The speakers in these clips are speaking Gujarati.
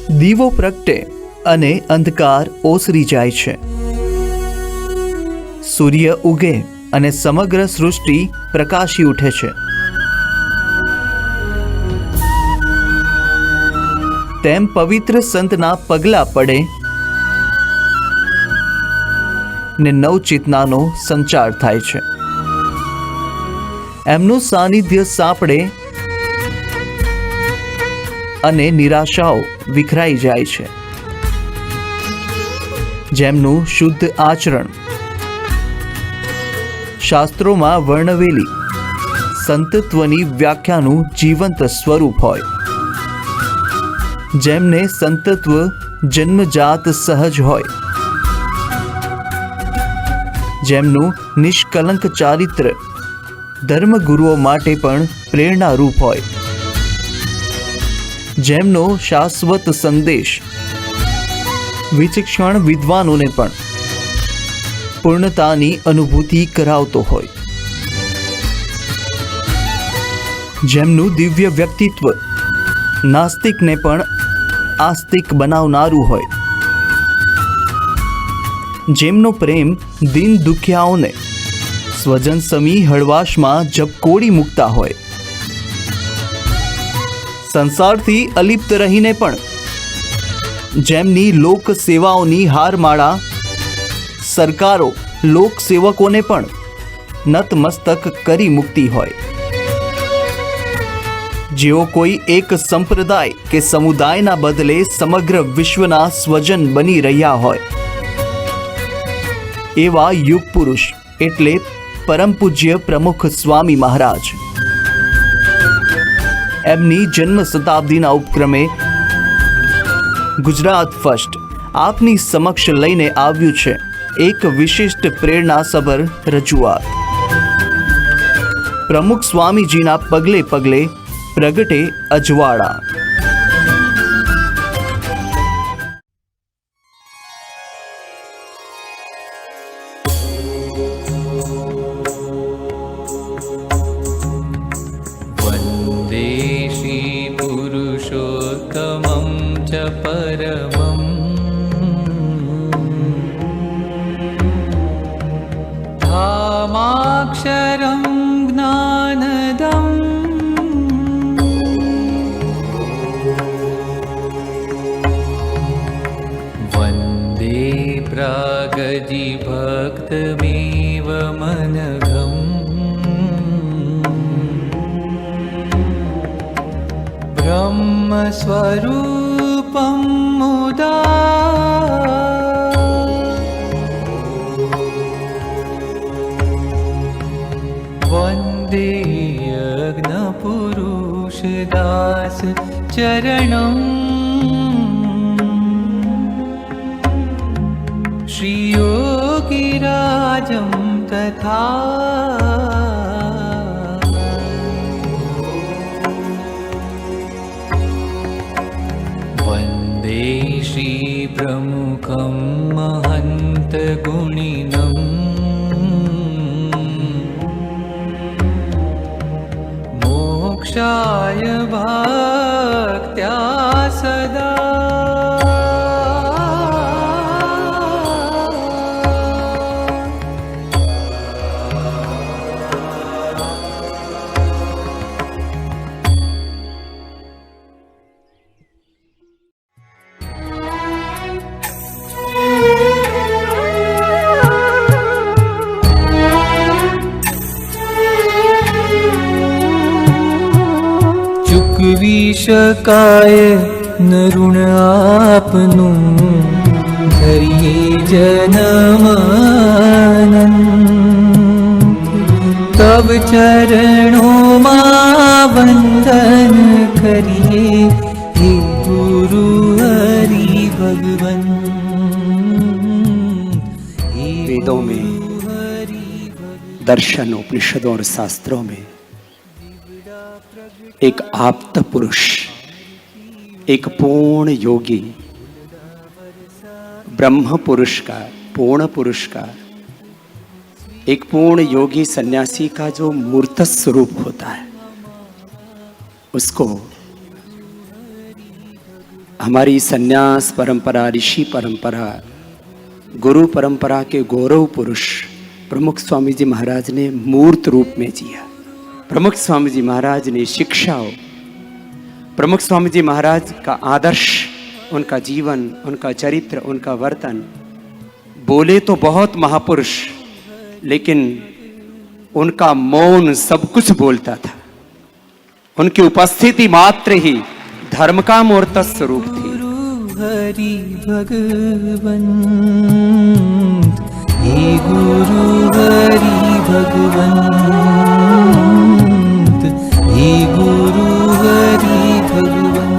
દીવો પ્રગટે અને અંધકાર ઓસરી જાય છે. સૂર્ય ઉગે અને સમગ્ર સૃષ્ટિ પ્રકાશી ઉઠે છે. તેમ પવિત્ર સંતના પગલા પડે ને નવચેતનાનો સંચાર થાય છે. એમનું સાનિધ્ય સાંપડે અને નિરાશાઓ વિખરાઈ જાય છે. જેમનું શુદ્ધ આચરણ શાસ્ત્રોમાં વર્ણવેલી સંતત્વની વ્યાખ્યાનું જીવંત સ્વરૂપ હોય, જેમને સંતત્વ જન્મજાત સહજ હોય, જેમનું નિષ્કલંક ચારિત્ર ધર્મગુરુઓ માટે પણ પ્રેરણારૂપ હોય, જેમનો શાશ્વત સંદેશ વિચક્ષણ વિદ્વાનોને પણ પૂર્ણતાની અનુભૂતિ કરાવતો હોય, જેમનું દિવ્ય વ્યક્તિત્વ નાસ્તિકને પણ આસ્તિક બનાવનારું હોય, જેમનો પ્રેમ દિન દુખિયાઓને સ્વજન સમી હળવાશમાં ઝબકોડી મૂકતા હોય, સંસારથી અલિપ્ત રહીને પણ જેમની લોક સેવાઓની હારમાળા સરકારો લોકસેવકોને પણ નતમસ્તક કરી મૂકતી હોય, જેઓ કોઈ એક સંપ્રદાય કે સમુદાયના બદલે સમગ્ર વિશ્વના સ્વજન બની રહ્યા હોય, એવા યુગ પુરુષ એટલે પરમ પૂજ્ય પ્રમુખ સ્વામી મહારાજ. એમની જન્મ શતાબ્દીના ઉપક્રમે ગુજરાત ફર્સ્ટ આપની સમક્ષ લઈને આવ્યું છે એક વિશિષ્ટ પ્રેરણાસભર રજૂઆત. પ્રમુખ સ્વામીજીના પગલે પગલે પ્રગટે અજવાળા. વંદે શ્રી પુરુષોત્તમં ચ પરમં ધામાક્ષરં જ્ઞાનદં વંદે પ્રાગજીભક્તમેવ મનઘં બ્રહ્મસ્વરૂપં મુદા વંદે યજ્ઞપુરુષદાસ ચરણં શ્રીયોગીરાજં તથા વંદે શ્રી પ્રમુખં મહંત ગુણિનં મોક્ષાય ભક્ત્યા સદા ચૂકવી શકાય ન ઋણ આપનું ધરીએ જનમનંત તબ ચરણોમાં વંદન કરીએ હે ગુરુ હરિ ભગવન. वेदों में, दर्शन, उपनिषदों और शास्त्रों में एक आप्त पुरुष, एक पूर्ण योगी, ब्रह्म पुरुष का, पूर्ण पुरुष का, एक पूर्ण योगी सन्यासी का जो मूर्त स्वरूप होता है, उसको हमारी सन्यास परंपरा, ऋषि परंपरा, गुरु परंपरा के गौरव पुरुष प्रमुख स्वामी जी महाराज ने मूर्त रूप में जिया। प्रमुख स्वामी जी महाराज ने शिक्षाओं, प्रमुख स्वामी जी महाराज का आदर्श, उनका जीवन, उनका चरित्र, उनका वर्तन, बोले तो बहुत महापुरुष, लेकिन उनका मौन सब कुछ बोलता था। उनकी उपस्थिति मात्र ही धर्म का मूर्त स्वरूप थी। हरि भगवंत, हे गुरु हरि भगवंत, हे गुरु हरि भगवंत।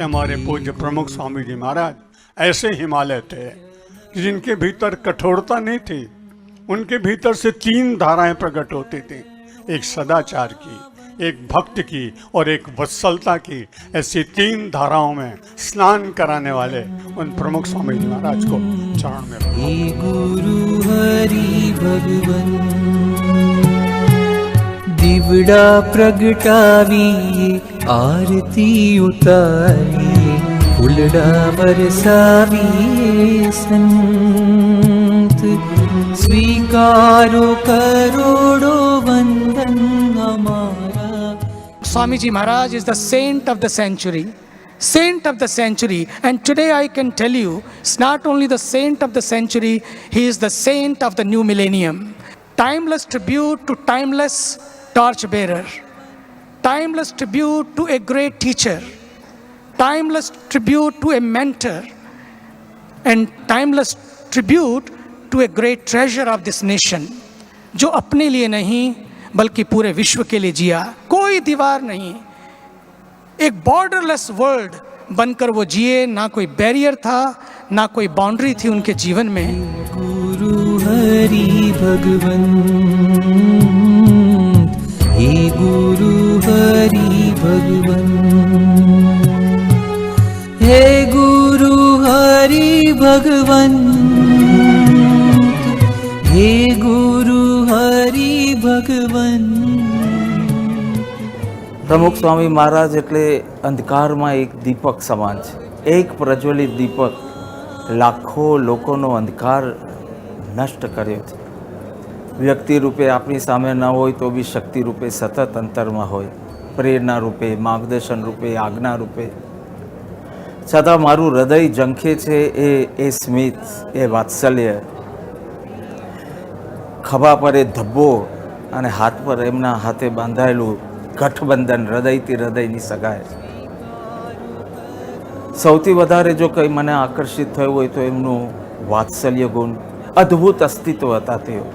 हमारे पूज्य प्रमुख स्वामी जी महाराज ऐसे हिमालय थे कि जिनके भीतर कठोरता नहीं थी, उनके भीतर से 3 धाराएं प्रकट होती थी, एक सदाचार की, एक भक्त की और एक वत्सलता की। ऐसी 3 धाराओं में स्नान कराने वाले उन प्रमुख स्वामी जी महाराज को चरण में रखा। हे गुरु हरि भगवंत, दिवड़ा प्रगटाविए, आरती उतारिए, फुलड़ा बरसाविए संत, स्वीकारो करोड़ो वंदन हमारा। Swamiji Maharaj is the saint of the century. Saint of the century. And today I can tell you, it's not only the saint of the century, he is the saint of the new millennium. Timeless tribute to timeless torchbearer. Timeless tribute to a great teacher. Timeless tribute to a mentor. And timeless tribute to a great treasure of this nation. जो अपने लिए नहीं बल्कि पूरे विश्व के लिए जिया, कोई दीवार नहीं, एक बॉर्डरलेस वर्ल्ड बनकर वो जिए, ना कोई बैरियर था, ना कोई बाउंड्री थी उनके जीवन में। गुरु हरि भगवंत, हे गुरु हरि भगवंत, हे गुरु हरि भगवंत, हे गुरु हरि भगवंत। પ્રમુખ સ્વામી મહારાજ એટલે અંધકારમાં એક દીપક સમાન છે. એક પ્રજ્વલિત દીપક લાખો લોકોનો અંધકાર નષ્ટ કર્યો છે. વ્યક્તિ રૂપે આપણી સામે ન હોય તો બી શક્તિ રૂપે સતત અંતરમાં હોય, પ્રેરણા રૂપે, માર્ગદર્શન રૂપે, આજ્ઞા રૂપે. છતાં મારું હૃદય ઝંખે છે એ સ્મિત, એ વાત્સલ્ય, ખભા પર એ ધબ્બો અને હાથ પર એમના હાથે બાંધાયેલું ગઠબંધન, હૃદયથી હૃદયની સગાઈ. સૌથી વધારે જો કંઈ મને આકર્ષિત થયું હોય તો એમનું વાત્સલ્ય ગુણ, અદ્ભુત અસ્તિત્વ હતા તેઓ.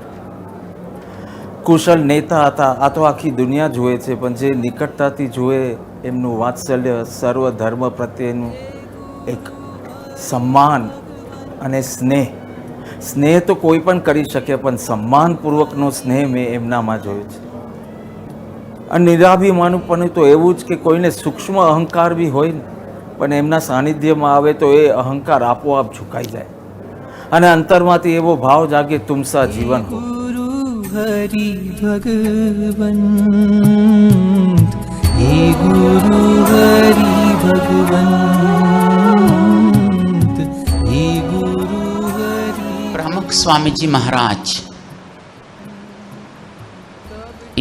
કુશળ નેતા હતા, આ તો આખી દુનિયા જુએ છે, પણ જે નિકટતાથી જુએ એમનું વાત્સલ્ય, સર્વ ધર્મ પ્રત્યેનું એક સન્માન અને સ્નેહ. સ્નેહ તો કોઈ પણ કરી શકે, પણ સન્માનપૂર્વકનો સ્નેહ મેં એમનામાં જોયો છે. અને નિરાભિમાનીપણું તો એવું જ કે કોઈને સૂક્ષ્મ અહંકાર બી હોય ને, પણ એમના સાનિધ્યમાં આવે તો એ અહંકાર આપોઆપ ઝુકાઈ જાય અને અંતરમાંથી એવો ભાવ જાગે તુમસા જીવન હો. गुरु हरि भगवंत, हे गुरु हरि भगवंत, हे गुरु हरि। प्रमुख स्वामी जी महाराज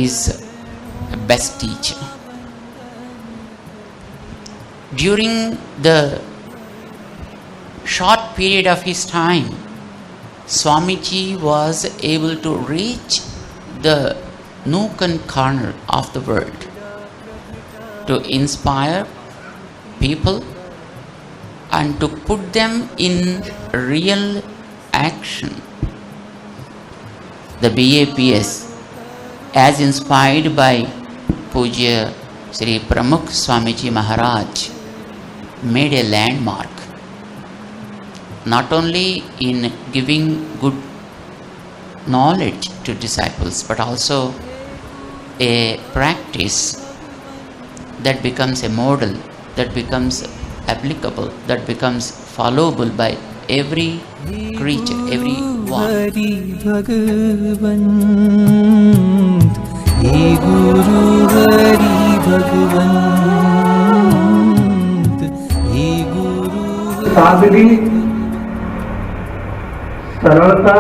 is a best teacher. During the short period of his time, Swamiji was able to reach the nook and corner of the world to inspire people and to put them in real action. The BAPS, as inspired by Pujya Sri Pramukh Swamiji Maharaj, made a landmark, not only in giving good knowledge to disciples, but also a practice that becomes a model, that becomes applicable, that becomes followable by every creature, every one. Hari भगवंत, हे गुरु हरि भगवंत, સાદગી, સરળતા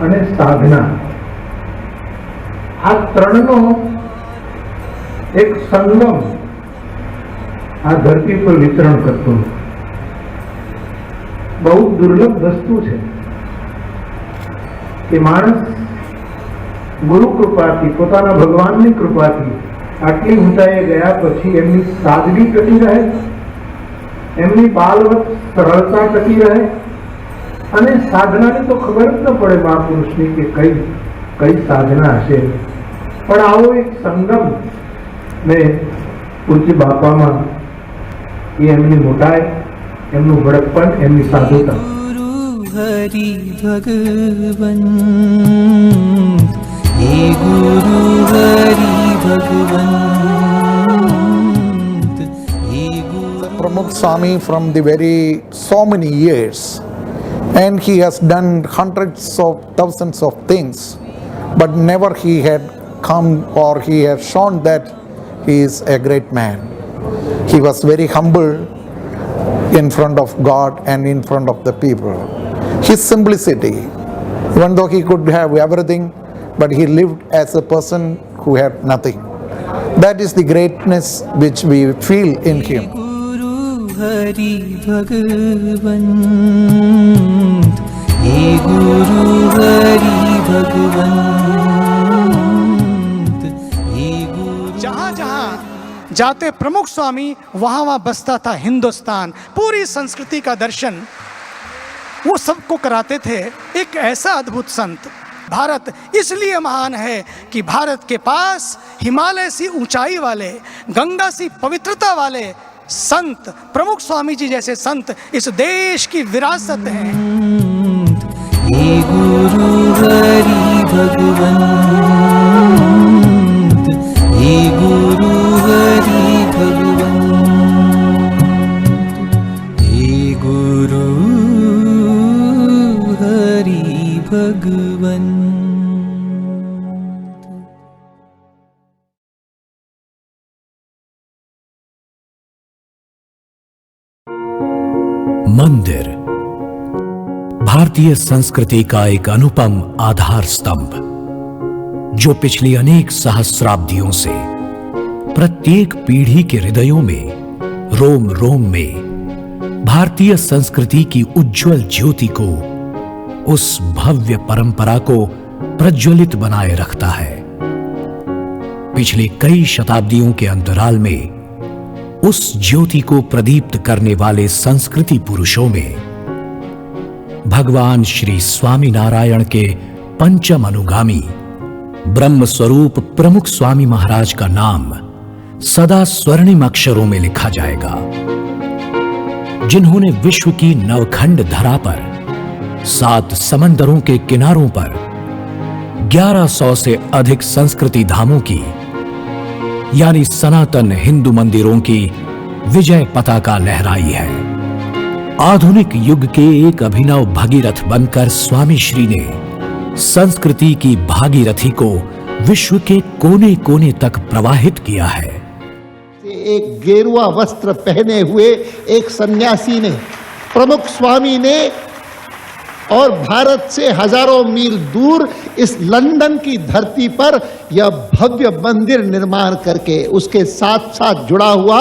અને સાધના આ ત્રણનો એક સંગમ આ ધરતી પર વિતરણ કરતું બહુ દુર્લભ વસ્તુ છે કે માણસ ગુરુ કૃપાથી પોતાના ભગવાનની કૃપાથી આટલી ઊંચાઈએ ગયા પછી એમની સાદગી ટકી રહે, એમની બાલવત સરળતા ટકી રહે અને સાધનાની તો ખબર જ ન પડે મહાપુરુષની કે કઈ કઈ સાધના હશે. પણ આવો એક સંગમ મેં પૂજ્ય બાપામાં એ એમની મોટાઈ, એમનું બળપણ, એમની સાધુતા. हरि भगवन हे गुरु हरि भगवन हे गुरु Pramukh Swami from the very so many years, and he has done hundreds of thousands of things, but never he had come or he has shown that he is a great man. He was very humble in front of God and in front of the people. His simplicity, even though he could have everything, but he lived as a person who had nothing. That is the greatness which we feel in him. Guru Hari भगवन हे गुरु हरि भगवन हे गुरु जहाँ जहाँ जाते प्रमुख स्वामी वहाँ वहाँ बसता था हिंदुस्तान. पूरी संस्कृति का दर्शन वो सबको कराते थे. एक ऐसा अद्भुत संत. भारत इसलिए महान है कि भारत के पास हिमालय सी ऊंचाई वाले, गंगा सी पवित्रता वाले संत, प्रमुख स्वामी जी जैसे संत इस देश की विरासत हैं. हे गुरु हरि भगवन हे गुरु हरि भगवन हे गुरु हरि भगवन. मंदिर भारतीय संस्कृति का एक अनुपम आधार स्तंभ, जो पिछली अनेक सहस्राब्दियों से प्रत्येक पीढ़ी के हृदयों में, रोम रोम में भारतीय संस्कृति की उज्जवल ज्योति को, उस भव्य परंपरा को प्रज्वलित बनाए रखता है. पिछले कई शताब्दियों के अंतराल में उस ज्योति को प्रदीप्त करने वाले संस्कृति पुरुषों में भगवान श्री स्वामी नारायण के पंचम अनुगामी ब्रह्म स्वरूप प्रमुख स्वामी महाराज का नाम सदा स्वर्णिम अक्षरों में लिखा जाएगा, जिन्होंने विश्व की नवखंड धरा पर 7 समंदरों के किनारों पर 1100 से अधिक संस्कृति धामों की यानी सनातन हिंदू मंदिरों की विजय पताका लहराई है. आधुनिक युग के एक अभिनव भगीरथ बनकर स्वामी श्री ने संस्कृति की भागीरथी को विश्व के कोने कोने तक प्रवाहित किया है. एक गेरुआ वस्त्र पहने हुए एक सन्यासी ने, प्रमुख स्वामी ने, और भारत से हजारों मील दूर इस लंदन की धरती पर यह भव्य मंदिर निर्माण करके उसके साथ साथ जुड़ा हुआ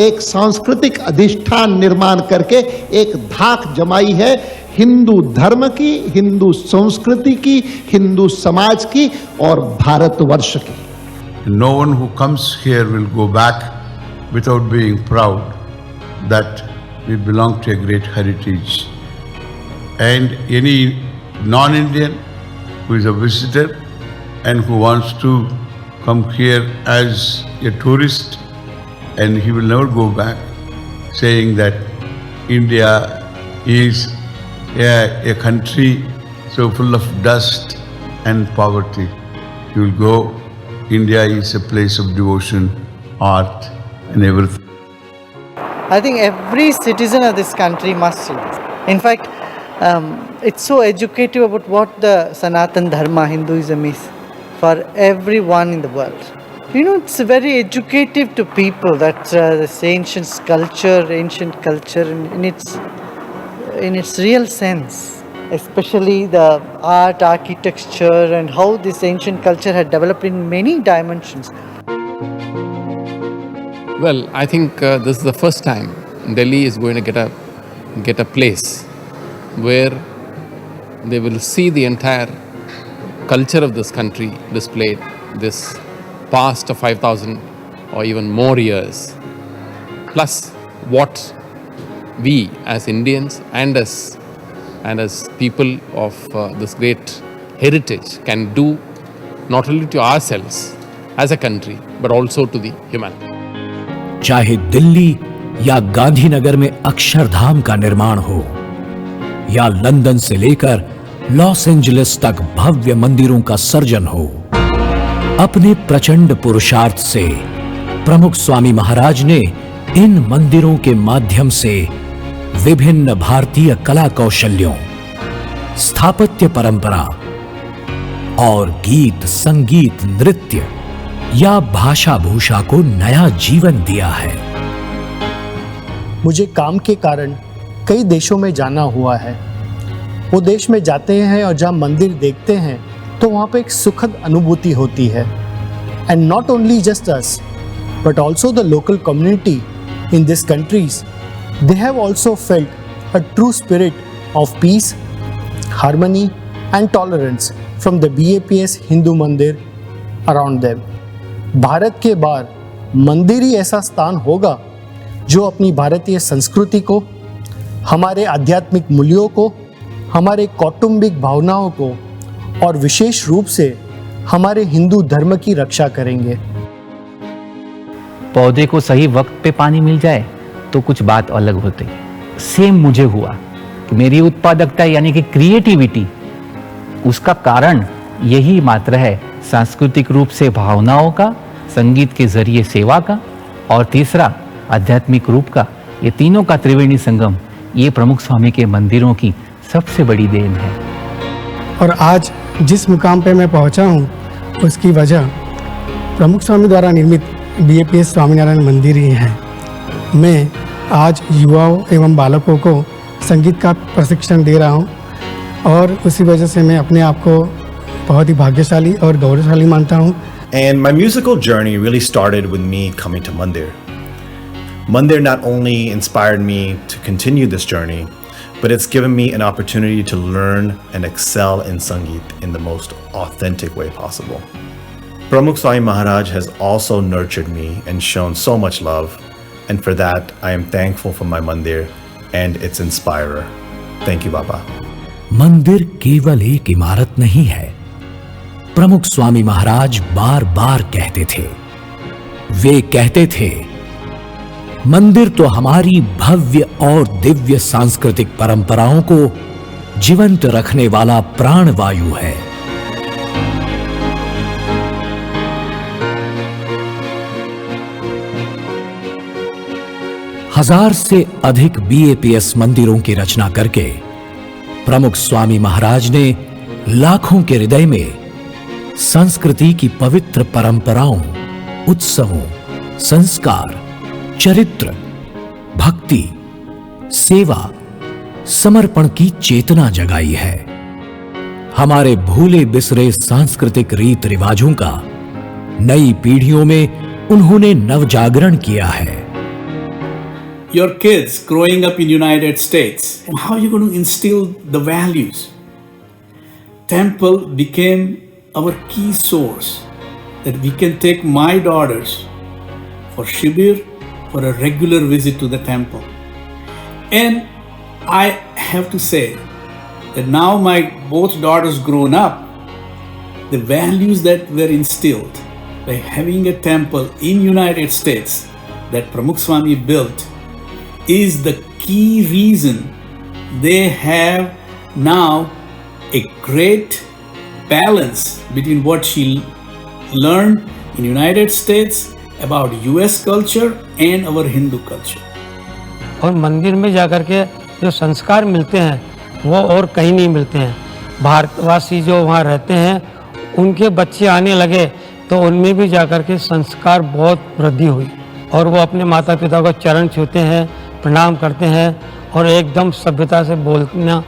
एक सांस्कृतिक अधिष्ठान निर्माण करके एक धाक जमाई है हिंदू धर्म की, हिंदू संस्कृति की, हिंदू समाज की और भारतवर्ष की. No one who comes here will go back without being proud that we belong to a great heritage. And any non-Indian who is a visitor and who wants to come here as a tourist, and he will never go back saying that India is a country so full of dust and poverty. You will go, India is a place of devotion, art and everything. I think every citizen of this country must see this. In fact, it's so educative about what the Sanatan Dharma, Hinduism is for everyone in the world. You know, it's very educative to people that this ancient culture in its real sense, especially the art, architecture, and how this ancient culture had developed in many dimensions. Well, I think this is the first time Delhi is going to get a place where they will see the entire culture of this country displayed, this past of 5,000 or even more years, plus what we as Indians and as people of this great heritage can do, not only to ourselves as a country but also to the humanity. चाहे दिल्ली या गांधीनगर में अक्षरधाम का निर्माण हो, या लंदन से लेकर लॉस एंजलिस तक भव्य मंदिरों का सर्जन हो, अपने प्रचंड पुरुषार्थ से प्रमुख स्वामी महाराज ने इन मंदिरों के माध्यम से विभिन्न भारतीय कला कौशल्यों, स्थापत्य परंपरा और गीत, संगीत, नृत्य या भाषा भूषा को नया जीवन दिया है। मुझे काम के कारण कई देशों में जाना हुआ है। वो देश में जाते हैं और जहाँ मंदिर देखते हैं तो वहाँ पे एक सुखद अनुभूति होती है। And not only just us but also the local community in this countries, they have also felt a true spirit of peace, harmony and tolerance from the BAPS Hindu मंदिर अराउंड देम। भारत के बाहर मंदिर ही ऐसा स्थान होगा जो अपनी भारतीय संस्कृति को, हमारे आध्यात्मिक मूल्यों को, हमारे कौटुंबिक भावनाओं को और विशेष रूप से हमारे हिंदू धर्म की रक्षा करेंगे। पौधे को सही वक्त पे पानी मिल जाए तो कुछ बात अलग होती। सेम मुझे हुआ कि मेरी उत्पादकता यानी कि क्रिएटिविटी, उसका कारण यही मात्र है सांस्कृतिक रूप से भावनाओं का, संगीत के जरिए सेवा का, और तीसरा आध्यात्मिक रूप का। ये तीनों का त्रिवेणी संगम ये प्रमुख स्वामी के मंदिरों की सबसे बड़ी देन है। और आज जिस मुकाम पे मैं पहुंचा हूं उसकी वजह प्रमुख स्वामी द्वारा निर्मित BAPS स्वामीनारायण मंदिर ही है। मैं आज युवाओं एवं बालकों को संगीत का प्रशिक्षण दे रहा हूं और उसी वजह से मैं अपने आप को बहुत ही भाग्यशाली और गौरवशाली मानता हूं। And my musical journey really started with me coming to Mandir. Mandir not only inspired me to continue this journey, but it's given me an opportunity to learn and excel in Sangeet in the most authentic way possible. Pramukh Swami Maharaj has also nurtured me and shown so much love, and for that I am thankful for my Mandir and its inspirer. Thank you, Baba. मंदिर केवल एक इमारत नहीं है। प्रमुख स्वामी महाराज बार बार कहते थे, वे कहते थे, मंदिर तो हमारी भव्य और दिव्य सांस्कृतिक परंपराओं को जीवंत रखने वाला प्राणवायु है। हजार से अधिक BAPS मंदिरों की रचना करके प्रमुख स्वामी महाराज ने लाखों के हृदय में संस्कृति की पवित्र परंपराओं, उत्सवों, संस्कार, चरित्र, भक्ति, सेवा, समर्पण की चेतना जगाई है। हमारे भूले बिसरे सांस्कृतिक रीत रिवाजों का नई पीढ़ियों में उन्होंने नवजागरण किया है। Your kids growing up in United States, and how are you going to instill the values? Temple became our key source that we can take my daughters for Shibir, for a regular visit to the temple. And I have to say that now my both daughters grown up, the values that were instilled by having a temple in United States that Pramukh Swami built is the key reason they have now a great balance between what she learned in United States about US culture and our Hindu culture. और मंदिर में जाकर के जो संस्कार मिलते हैं वो और कहीं नहीं मिलते हैं। भारतवासी जो वहाँ रहते हैं उनके बच्चे आने लगे तो उनमें भी जाकर के संस्कार बहुत वृद्धि हुई और वो अपने माता पिता को चरण छूते हैं, प्रणाम करते हैं और एकदम सभ्यता से बोलना,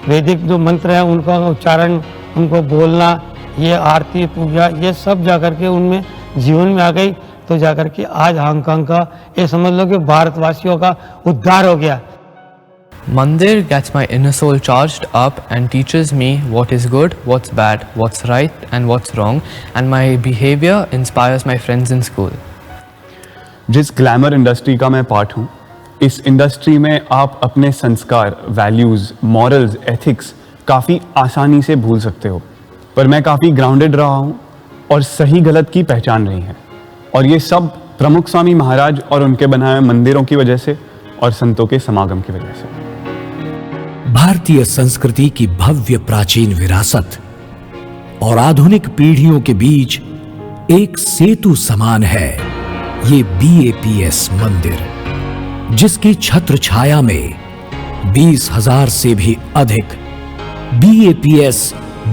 वैदिक जो मंत्र है उनका उच्चारण, उनको बोलना, ये आरती पूजा ये सब जाकर के उनमें जीवन में आ गई। तो जाकर के आज हांगकांग का ये समझ लो कि भारतवासियों का उद्धार हो गया। Mandir gets my inner soul charged up and teaches me what is good, what's bad, what's right and what's wrong, and my behavior inspires my friends in school. जिस ग्लैमर इंडस्ट्री का मैं पार्ट हूँ, इस इंडस्ट्री में आप अपने संस्कार, वैल्यूज़, मॉरल्स, एथिक्स काफ़ी आसानी से भूल सकते हो, पर मैं काफ़ी ग्राउंडेड रहा हूँ और सही गलत की पहचान रही है। और ये सब प्रमुख स्वामी महाराज और उनके बनाए मंदिरों की वजह से और संतों के समागम की वजह से। भारतीय संस्कृति की भव्य प्राचीन विरासत और आधुनिक पीढ़ियों के बीच एक सेतु समान है ये BAPS मंदिर, जिसकी छत्र छाया में 20,000 से भी अधिक BAPS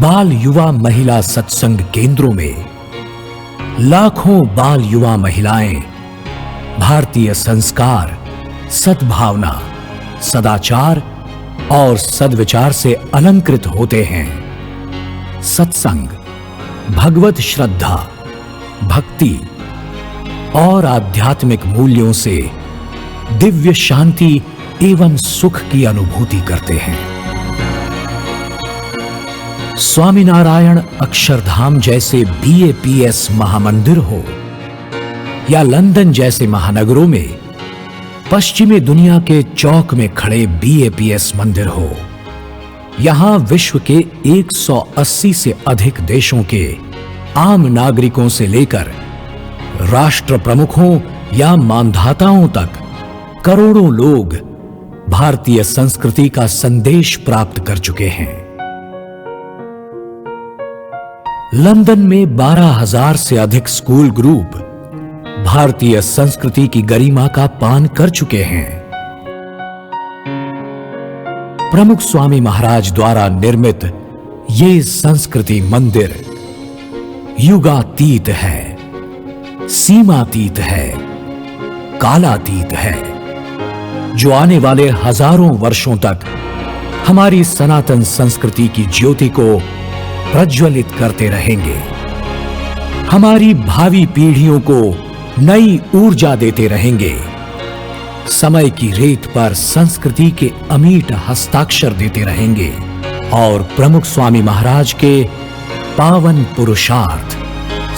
बाल युवा महिला सत्संग केंद्रों में लाखों बाल युवा महिलाएं भारतीय संस्कार, सद्भावना, सदाचार और सद्विचार से अलंकृत होते हैं। सत्संग, भगवत श्रद्धा, भक्ति और आध्यात्मिक मूल्यों से दिव्य शांति एवं सुख की अनुभूति करते हैं। स्वामीनारायण अक्षरधाम जैसे BAPS महामंदिर हो या लंदन जैसे महानगरों में पश्चिमी दुनिया के चौक में खड़े BAPS मंदिर हो, यहां विश्व के 180 से अधिक देशों के आम नागरिकों से लेकर राष्ट्र प्रमुखों या मानधाताओं तक करोड़ों लोग भारतीय संस्कृति का संदेश प्राप्त कर चुके हैं। लंदन में 12,000 से अधिक स्कूल ग्रुप भारतीय संस्कृति की गरिमा का पान कर चुके हैं। प्रमुख स्वामी महाराज द्वारा निर्मित ये संस्कृति मंदिर युगातीत है, सीमातीत है, कालातीत है, जो आने वाले हजारों वर्षों तक हमारी सनातन संस्कृति की ज्योति को प्रज्वलित करते रहेंगे, हमारी भावी पीढ़ियों को नई ऊर्जा देते रहेंगे, समय की रेत पर संस्कृति के अमीट हस्ताक्षर देते रहेंगे और प्रमुख स्वामी महाराज के पावन पुरुषार्थ,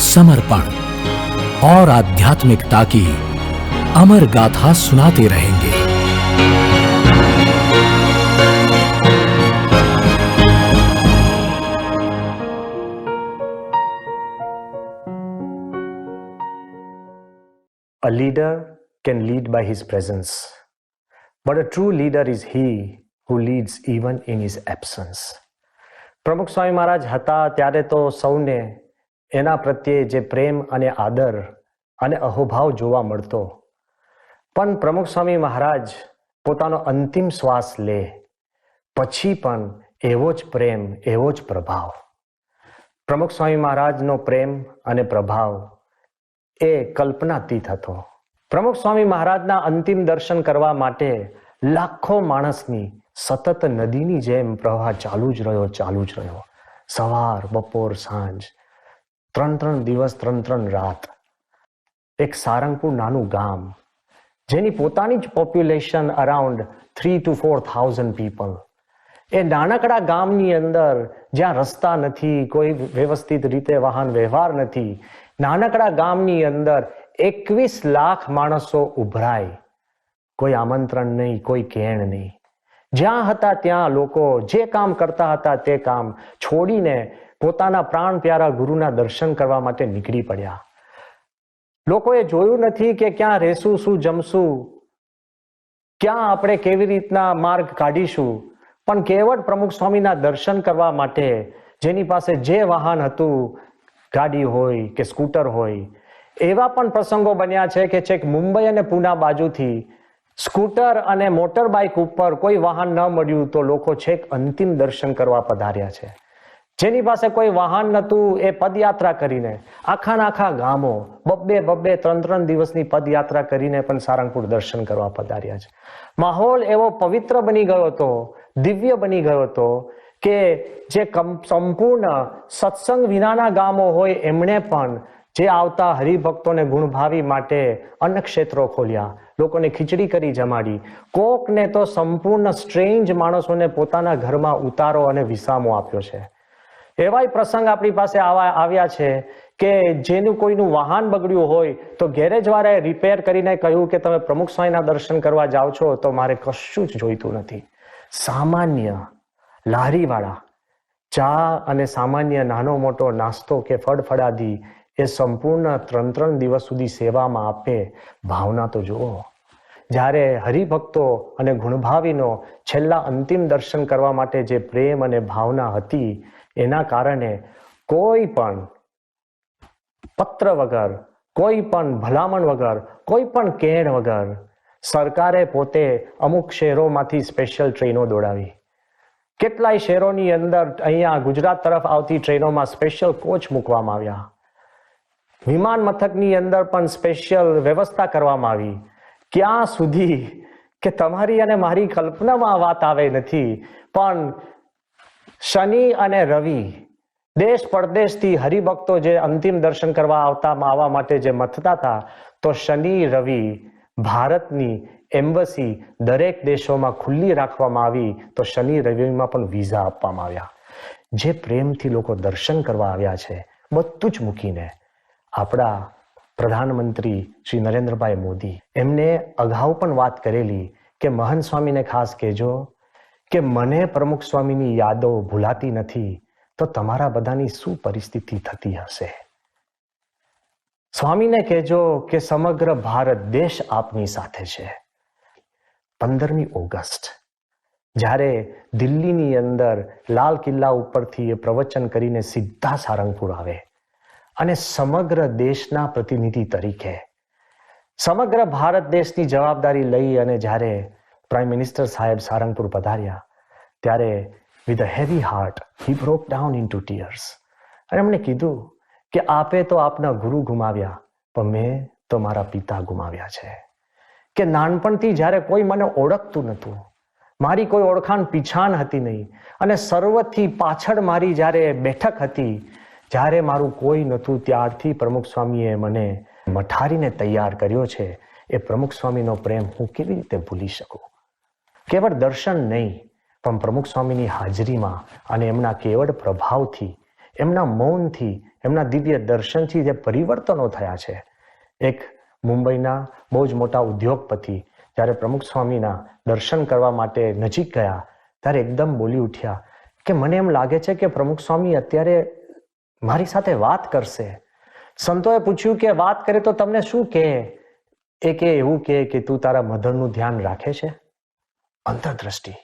समर्पण और आध्यात्मिकता की अमर गाथा सुनाते रहेंगे। A leader can lead by his presence, but a true leader is he who leads even in his absence. પ્રમુખ સ્વામી મહારાજ હતા ત્યારે તો સૌને એના પ્રત્યે જે પ્રેમ અને આદર અને અહોભાવ જોવા મળતો, પણ પ્રમુખ સ્વામી મહારાજ પોતાનો અંતિમ શ્વાસ લે પછી પણ એવો જ પ્રેમ, એવો જ પ્રભાવ. પ્રમુખ સ્વામી મહારાજનો પ્રેમ અને પ્રભાવ એ કલ્પનાતીત હતો. પ્રમુખ સ્વામી મહારાજના અંતિમ દર્શન કરવા માટે લાખો માણસની સતત નદીની જેમ પ્રવાહ ચાલુ જ રહ્યો. સવાર, બપોર, સાંજ, 3 દિવસ 3 રાત. એક સારંગપુર નાનું ગામ જેની પોતાની જ પોપ્યુલેશન અરાઉન્ડ 3 to 4,000 પીપલ. એ નાનકડા ગામની અંદર જ્યાં રસ્તા નથી, કોઈ વ્યવસ્થિત રીતે વાહન વ્યવહાર નથી, નાનકડા ગામની અંદર 21 લાખ માણસો ઉભરાય, કોઈ આમંત્રણ નહીં, કોઈ કેણ નહીં. જ્યાં હતા ત્યાં લોકો જે કામ કરતા હતા તે કામ છોડીને પોતાના પ્રાણ પ્યારા ગુરુના દર્શન કરવા માટે નીકળી પડ્યા. લોકોએ જોયું નથી કે ક્યાં રહેશું, શું જમશું, ક્યાં આપણે કેવી રીતના માર્ગ કાઢીશું, પણ કેવળ પ્રમુખ સ્વામીના દર્શન કરવા માટે જેની પાસે જે વાહન હતું, ગાડી હોય કે સ્કૂટર હોય, એવા પણ પ્રસંગો બન્યા છે કે છેક મુંબઈ અને પૂના બાજુથી સ્કૂટર અને મોટર બાઇક ઉપર કોઈ વાહન ન મળ્યું તો લોકો છેક અંતિમ દર્શન કરવા પધાર્યા છે. જેની પાસે કોઈ વાહન નહોતું એ પદયાત્રા કરીને આખા ગામો બબ્બે 3 દિવસની પદયાત્રા કરીને પણ સારંગપુર દર્શન કરવા પધાર્યા છે. માહોલ એવો પવિત્ર બની ગયો હતો, દિવ્ય બની ગયો હતો કે જે સંપૂર્ણ સત્સંગ વિનાના ગામો હોય એમણે પણ જે આવતા હરિભક્તોને ગુણભાવી માટે અન્ન ક્ષેત્રો ખોલ્યા, લોકોને ખીચડી કરી જમાડી, કોકને તો સંપૂર્ણ સ્ટ્રેન્જ માણસોને પોતાના ઘરમાં ઉતારો અને વિસામો આપ્યો છે. એવાય પ્રસંગ આપણી પાસે આવ્યા છે કે જેનું કોઈનું વાહન બગડ્યું હોય તો ગેરેજ વાળાએ રિપેર કરીને કહ્યું કે તમે પ્રમુખ સ્વામીના દર્શન કરવા જાઓ છો તો મારે કશું જ જોઈતું નથી. સામાન્ય લારીવાળા ચા અને સામાન્ય નાનો મોટો નાસ્તો કે ફળફળાદી એ સંપૂર્ણ 3 દિવસ સુધી સેવામાં આપે. ભાવના તો જુઓ. જ્યારે હરિભક્તો અને ગુણભાવીનો છેલ્લા અંતિમ દર્શન કરવા માટે જે પ્રેમ અને ભાવના હતી એના કારણે કોઈ પણ પત્ર વગર, કોઈ પણ ભલામણ વગર, કોઈ પણ કેણ વગર સરકારે પોતે અમુક શહેરોમાંથી સ્પેશિયલ ટ્રેનો દોડાવી. કેટલાય શહેરોની અંદર અહીંયા ગુજરાત તરફ આવતી ટ્રેનોમાં સ્પેશિયલ કોચ મૂકવામાં આવ્યા. વિમાન મથકની અંદર પણ સ્પેશિયલ વ્યવસ્થા કરવામાં આવી. ક્યાં સુધી કે તમારી અને મારી કલ્પનામાં વાત આવે નથી, પણ શનિ અને રવિ દેશ પરદેશથી હરિભક્તો જે અંતિમ દર્શન કરવા આવવા માટે જે મથતા હતા, તો શનિ રવિ ભારતની એમ્બસી દરેક દેશોમાં ખુલ્લી રાખવામાં આવી, તો શનિ રવિમાં પણ વિઝા આપવામાં આવ્યા. જે પ્રેમથી લોકો દર્શન કરવા આવ્યા છે, બધું જ મૂકીને આપણા પ્રધાનમંત્રી શ્રી નરેન્દ્રભાઈ મોદી એમને અગાઉ પણ વાત કરેલી કે મહંત સ્વામીને ખાસ કહેજો કે મને પ્રમુખ સ્વામીની યાદો ભૂલાતી નથી, તો તમારા બધાની શું પરિસ્થિતિ થતી હશે. સ્વામીને કહેજો કે સમગ્ર ભારત દેશ આપની સાથે છે. 15મી ઓગસ્ટ જ્યારે દિલ્હીની અંદર લાલ કિલ્લા ઉપરથી એ પ્રવચન કરીને સીધા સારંગપુર આવે અને સમગ્ર દેશના પ્રતિનિધિ તરીકે સમગ્ર ભારત દેશની જવાબદારી લઈ અને જ્યારે પ્રાઇમ મિનિસ્ટર સાહેબ સારંગપુર પધાર્યા ત્યારે with a heavy heart he broke down into tears અને એમણે કીધું કે આપે તો આપના ગુરુ ગુમાવ્યા, પણ મેં તો મારા પિતા ગુમાવ્યા છે. કે નાનપણથી જ્યારે કોઈ મને ઓળખતું નહોતું, મારી કોઈ ઓળખાણ પીછાણ હતી નહીં, અને સર્વથી પાછળ મારી જ્યારે બેઠક હતી, જ્યારે મારું કોઈ નહોતું, ત્યારથી પ્રમુખ સ્વામીએ મને મઠારીને તૈયાર કર્યો છે. એ પ્રમુખ સ્વામીનો પ્રેમ હું કેવી રીતે ભૂલી શકું. કેવળ દર્શન નહીં, પણ પ્રમુખ સ્વામીની હાજરીમાં અને એમના કેવળ પ્રભાવથી, એમના મૌનથી, એમના દિવ્ય દર્શનથી જે પરિવર્તનો થયા છે. એક મુંબઈના બહુ જ મોટા ઉદ્યોગપતિ જ્યારે પ્રમુખ સ્વામીના દર્શન કરવા માટે નજીક ગયા ત્યારે એકદમ બોલી ઉઠ્યા કે મને એમ લાગે છે કે પ્રમુખ સ્વામી અત્યારે મારી સાથે વાત કરશે. સંતોએ પૂછ્યું કે વાત કરે તો તમને શું કહે? એ કે એવું કે તું તારા મધરનું ધ્યાન રાખે છે. અંતરદ્રષ્ટિ.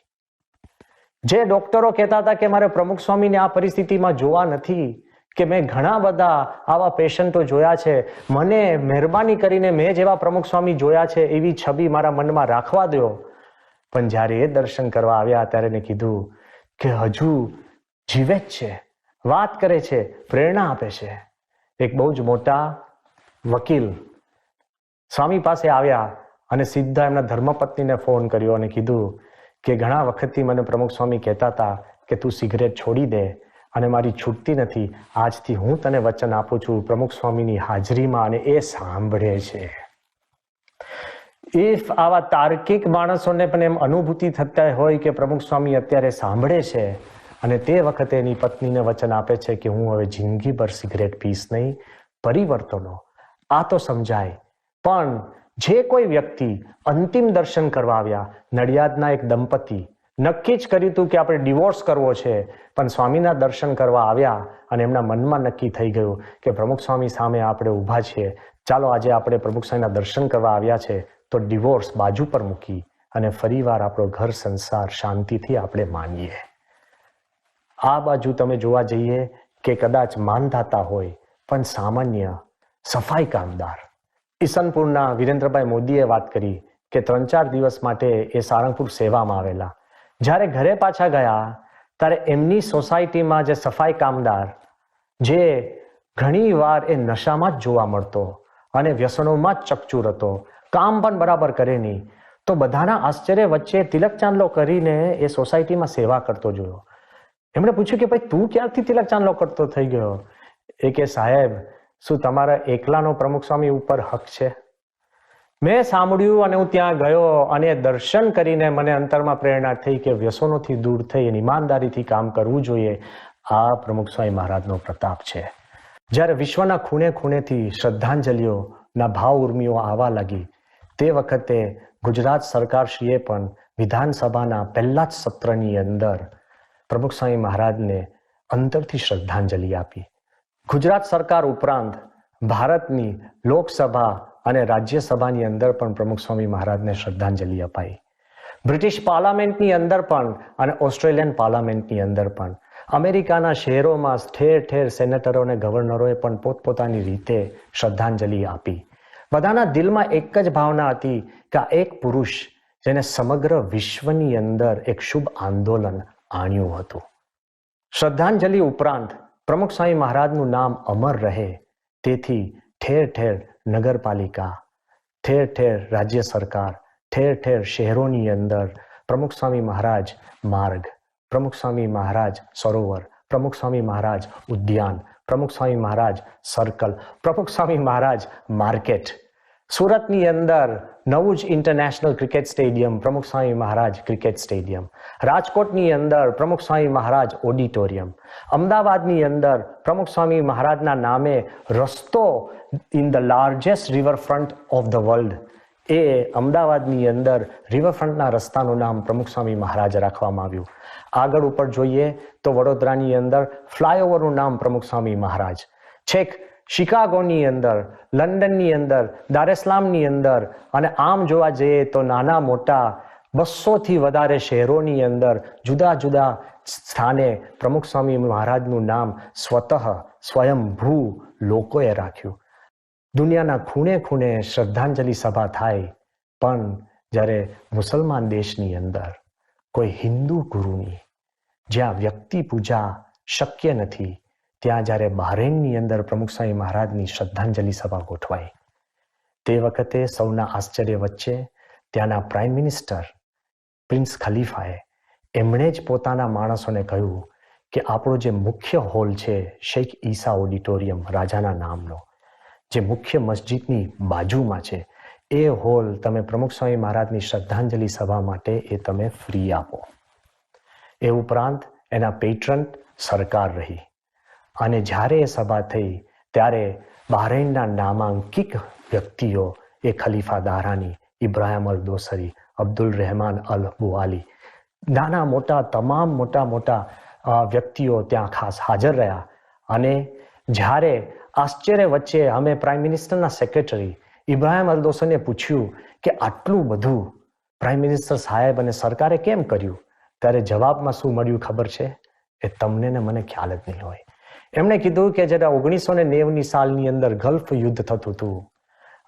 જે ડોક્ટરો કહેતા હતા કે મારે પ્રમુખ સ્વામીને આ પરિસ્થિતિમાં જોવા નથી, કે મેં ઘણા બધા આવા પેશન્ટો જોયા છે, મને મહેરબાની કરીને મેં જેવા પ્રમુખ સ્વામી જોયા છે એવી છબી મારા મનમાં રાખવા દો. પણ જ્યારે એ દર્શન કરવા આવ્યા ત્યારે એને કીધું કે હજુ જીવે જ છે, વાત કરે છે, પ્રેરણા આપે છે. એક બહુ જ મોટા વકીલ સ્વામી પાસે આવ્યા અને સીધા એમના ધર્મપત્નીને ફોન કર્યો અને કીધું કે ઘણા વખતથી મને પ્રમુખ સ્વામી કહેતા હતા કે તું સિગરેટ છોડી દે અને મારી છૂટતી નથી. આજથી હું તને વચન આપું છું પ્રમુખ સ્વામીની હાજરીમાં, અને એ સાંભળે છે. ઇફ આવા તાર્કિક માણસોને પણ એમ અનુભૂતિ થતા હોય કે પ્રમુખ સ્વામી અત્યારે સાંભળે છે, અને તે વખતે એની પત્નીને વચન આપે છે કે હું હવે જિંદગીભર સિગરેટ પીશ નહીં. પરિવર્તનો આ તો સમજાય. પણ જે કોઈ વ્યક્તિ અંતિમ દર્શન કરવા આવ્યા, નડિયાદના એક દંપતી નક્કી જ કર્યું હતું કે આપણે ડિવોર્સ કરવો છે, પણ સ્વામીના દર્શન કરવા આવ્યા અને એમના મનમાં નક્કી થઈ ગયું કે પ્રમુખ સ્વામી સામે આપણે ઊભા છીએ, ચાલો આજે આપણે પ્રમુખ સ્વામીના દર્શન કરવા આવ્યા છે તો ડિવોર્સ બાજુ પર મૂકી અને ફરીવાર આપણો ઘર સંસાર શાંતિથી આપણે માનીએ. આ બાજુ તમે જોવા જઈએ કે કદાચ માનધાતા હોય પણ સામાન્ય સફાઈ કામદાર. ઈસનપુરના વિરેન્દ્રભાઈ મોદીએ વાત કરી કે 3-4 દિવસ માટે એ સારંગપુર સેવામાં આવેલા. જ્યારે ઘરે પાછા ગયા ત્યારે એમની સોસાયટીમાં જે સફાઈ કામદાર જે ઘણીવાર એ નશામાં જ જોવા મળતો અને વ્યસનોમાં જ ચકચૂર હતો, કામ પણ બરાબર કરે નહીં, તો બધાના આશ્ચર્ય વચ્ચે તિલક ચાંદલો કરીને એ સોસાયટીમાં સેવા કરતો જોયો. એમણે પૂછ્યું કે ભાઈ તું ક્યારથી તિલક ચાંદલો કરતો થઈ ગયો? એ કે સાહેબ, શું તમારા એકલાનો પ્રમુખ સ્વામી ઉપર હક છે? મેં સાંભળ્યું અને હું ત્યાં ગયો અને દર્શન કરીને મને અંતરમાં પ્રેરણા થઈ કે વ્યસનોથી દૂર થઈ અને ઈમાનદારીથી કામ કરવું જોઈએ. આ પ્રમુખ સ્વામી મહારાજનો પ્રતાપ છે. જ્યારે વિશ્વના ખૂણે ખૂણેથી શ્રદ્ધાંજલિઓના ભાવ ઉર્મિઓ આવવા લાગી, તે વખતે ગુજરાત સરકારશ્રીએ પણ વિધાનસભાના પહેલા જ સત્રની અંદર પ્રમુખ સ્વામી મહારાજને અંતરથી શ્રદ્ધાંજલિ આપી. ગુજરાત સરકાર ઉપરાંત ભારતની લોકસભા અને રાજ્યસભાની અંદર પણ પ્રમુખ સ્વામી મહારાજને શ્રદ્ધાંજલિ અપાઈ. બ્રિટિશ પાર્લામેન્ટની અંદર પણ અને ઓસ્ટ્રેલિયન પાર્લામેન્ટની અંદર પણ, અમેરિકાના શહેરોમાં ઠેર ઠેર સેનેટરો અને ગવર્નરોએ પણ પોતપોતાની રીતે શ્રદ્ધાંજલિ આપી. બધાના દિલમાં એક જ ભાવના હતી કે આ એક પુરુષ જેને સમગ્ર વિશ્વની અંદર એક શુભ આંદોલન આણ્યું હતું. શ્રદ્ધાંજલિ ઉપરાંત પ્રમુખ સ્વામી મહારાજનું નામ અમર રહે તેથી ઠેર ઠેર નગરપાલિકા, ઠેર ઠેર રાજ્ય સરકાર, ઠેર ઠેર શહેરોની અંદર પ્રમુખ સ્વામી મહારાજ માર્ગ, પ્રમુખ સ્વામી મહારાજ સરોવર, પ્રમુખ સ્વામી મહારાજ ઉદ્યાન, પ્રમુખ સ્વામી મહારાજ સર્કલ, પ્રમુખ સ્વામી મહારાજ માર્કેટ. સુરતની અંદર નવું જ ઇન્ટરનેશનલ ક્રિકેટ સ્ટેડિયમ પ્રમુખ સ્વામી મહારાજ ક્રિકેટ સ્ટેડિયમ, રાજકોટની અંદર પ્રમુખ સ્વામી મહારાજ ઓડિટોરિયમ, અમદાવાદની અંદર પ્રમુખ સ્વામી મહારાજના નામે રસ્તો in the largest riverfront of the world, એ અમદાવાદની અંદર રિવરફ્રન્ટના રસ્તાનું નામ પ્રમુખ સ્વામી મહારાજ રાખવામાં આવ્યું. આગળ ઉપર જોઈએ તો વડોદરાની અંદર ફ્લાયઓવરનું નામ પ્રમુખ સ્વામી મહારાજ, છેક શિકાગોની અંદર, લંડનની અંદર, દારેસલામની અંદર અને આમ જોવા જઈએ તો નાના મોટા 200થી વધારે શહેરોની અંદર જુદા જુદા સ્થાને પ્રમુખ સ્વામી મહારાજનું નામ સ્વયંભૂ લોકોએ રાખ્યું. દુનિયાના ખૂણે ખૂણે શ્રદ્ધાંજલિ સભા થાય, પણ જ્યારે મુસલમાન દેશની અંદર કોઈ હિન્દુ ગુરુની જ્યાં વ્યક્તિ પૂજા શક્ય નથી, ત્યાં જ્યારે બહરેનની અંદર પ્રમુખ સ્વામી મહારાજની શ્રદ્ધાંજલિ સભા ગોઠવાઈ, તે વખતે સૌના આશ્ચર્ય વચ્ચે ત્યાંના પ્રાઇમ મિનિસ્ટર પ્રિન્સ ખલીફાએ એમણે જ પોતાના માણસોને કહ્યું કે આપણો જે મુખ્ય હોલ છે શેખ ઈસા ઓડિટોરિયમ રાજાના નામનો, જે મુખ્ય મસ્જિદની બાજુમાં છે, એ હોલ તમે પ્રમુખ સ્વામી મહારાજની શ્રદ્ધાંજલિ સભા માટે એ તમે ફ્રી આપો. એ ઉપરાંત એના પેટ્રન સરકાર રહી. અને જ્યારે એ સભા થઈ ત્યારે બહરેનના નામાંકિત વ્યક્તિઓ એ ખલીફા દારાની, ઇબ્રાહિમ અલ દોસરી, અબ્દુલ રહેમાન અલ બુઆલી, નાના મોટા તમામ મોટા વ્યક્તિઓ ત્યાં ખાસ હાજર રહ્યા. અને જ્યારે આશ્ચર્ય વચ્ચે અમે પ્રાઇમ મિનિસ્ટરના સેક્રેટરી ઇબ્રાહિમ અલ દોસરીને પૂછ્યું કે આટલું બધું પ્રાઇમ મિનિસ્ટર સાહેબ અને સરકારે કેમ કર્યું, ત્યારે જવાબમાં શું મળ્યું ખબર છે? એ તમને ને મને ખ્યાલ જ નહીં હોય. એમણે કીધું કે જ્યારે 1990ની સાલની અંદર ગલ્ફ યુદ્ધ થતું હતું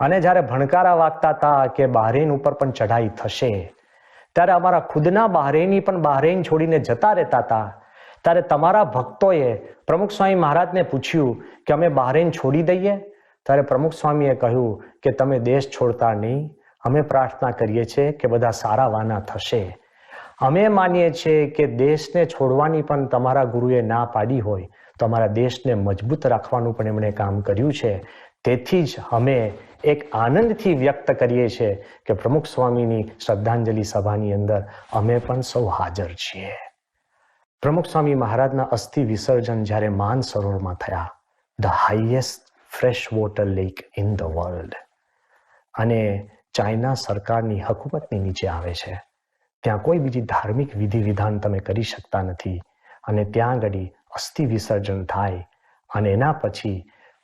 અને જ્યારે ભણકારા વાગતા હતા કે બહરેન ઉપર પણ ચઢાઈ થશે, ત્યારે અમારા ખુદના બહરેની પણ બહરેન છોડીને જતા રહેતા હતા. ત્યારે તમારા ભક્તોએ પ્રમુખ સ્વામી મહારાજને પૂછ્યું કે અમે બહરેન છોડી દઈએ? ત્યારે પ્રમુખ સ્વામીએ કહ્યું કે તમે દેશ છોડતા નહીં, અમે પ્રાર્થના કરીએ છીએ કે બધા સારા વાના થશે. અમે માનીએ છીએ કે દેશને છોડવાની પણ તમારા ગુરુએ ના પાડી હોય તો અમારા દેશને મજબૂત રાખવાનું પણ એમણે કામ કર્યું છે. તેથી જ અમે એક આનંદથી વ્યક્ત કરીએ છીએ કે પ્રમુખ સ્વામીની શ્રદ્ધાંજલિ સભાની અંદર અમે પણ સૌ હાજર છીએ. પ્રમુખ સ્વામી મહારાજના અસ્થિ વિસર્જન જ્યારે માન સરોવરમાં થયા, the highest fresh water lake in the world, અને ચાઇના સરકારની હકુમતની નીચે આવે છે, ત્યાં કોઈ બીજી ધાર્મિક વિધિ વિધાન તમે કરી શકતા નથી, અને ત્યાં આગળ અસ્થિ વિસર્જન થાય અને એના પછી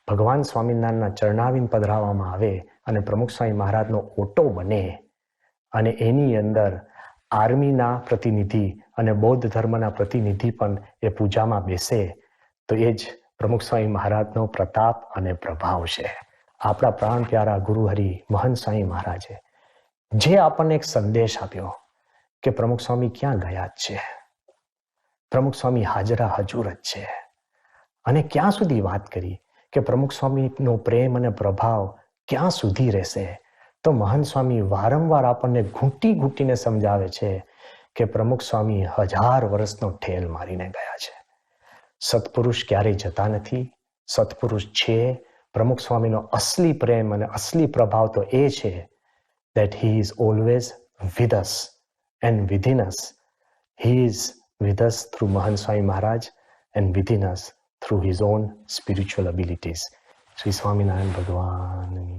ભગવાન સ્વામિનારાયણના ચરણાવીન પધરાવવામાં આવે અને પ્રમુખ સ્વામી મહારાજનો ઓટો બને અને એની અંદર આર્મીના પ્રતિનિધિ અને બૌદ્ધ ધર્મના પ્રતિનિધિ પણ એ પૂજામાં બેસે, તો એ જ પ્રમુખ સ્વામી મહારાજનો પ્રતાપ અને પ્રભાવ છે. આપણા પ્રાણ પ્યારા ગુરુહરિ મહંત સ્વામી મહારાજે જે આપણને એક સંદેશ આપ્યો કે પ્રમુખ સ્વામી ક્યાં ગયા જ છે, પ્રમુખ સ્વામી હાજરા હજુર જ છે. અને ક્યાં સુધી વાત કરી કે પ્રમુખ સ્વામીનો પ્રેમ અને પ્રભાવ ક્યાં સુધી રહેશે, તો મહંત સ્વામી વારંવાર આપણને ઘૂંટી ઘૂંટીને સમજાવે છે કે પ્રમુખ સ્વામી 1000 વર્ષનો ઠેલ મારીને ગયા છે. સત્પુરુષ ક્યારેય જતા નથી, સત્પુરુષ છે. પ્રમુખ સ્વામીનો અસલી પ્રેમ અને અસલી પ્રભાવ તો એ છે that he is always with us and within us. He is with us through Mahant Swami Maharaj and within us through his own spiritual abilities. Sri Swaminarayan Bhagwan.